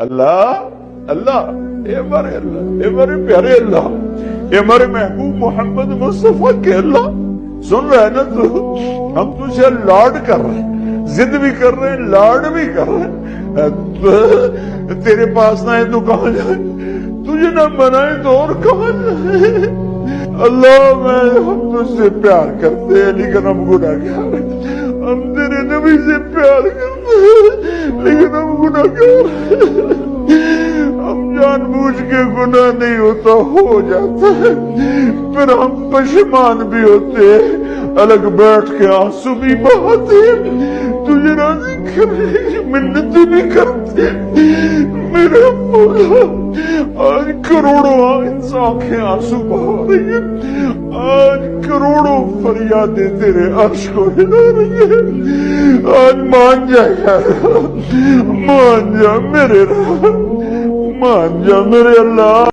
اللہ اللہ، اے ہمارے پیارے اللہ، اے ہمارے محبوب محمد مصطفیٰ کے اللہ، سن رہے ہیں نا تو؟ ہم تجھے لاڈ کر رہے ہیں، ضد بھی کر رہے ہیں، لاڈ بھی کر رہے ہیں۔ تیرے پاس نہ ہے تو کہاں جائیں، تجھے نہ منائے تو اور کہاں جائیں۔ اللہ ہم تجھ سے پیار کرتے ہیں لیکن ہم گناہگار ہیں، ہم تیرے نبی سے پیار کرتے ہیں لیکن ہم گناہگار ہیں، ہم جان بوجھ کے گناہ نہیں ہوتا ہو جاتا ہے، پھر ہم پشیمان بھی ہوتے ہیں، الگ بیٹھ کے آنسو بھی بہاتے ہیں، تجھے راضی کرنے کی منتیں بھی کرتے ہیں۔ میرے مولا آج کروڑوں آنکھیں آنسو بہا رہی ہیں، آج کروڑوں فریادیں تیرے عرش کو ہلا رہی ہیں، آج مان جا یار، مان جا میرے رب، مان جا میرے اللہ۔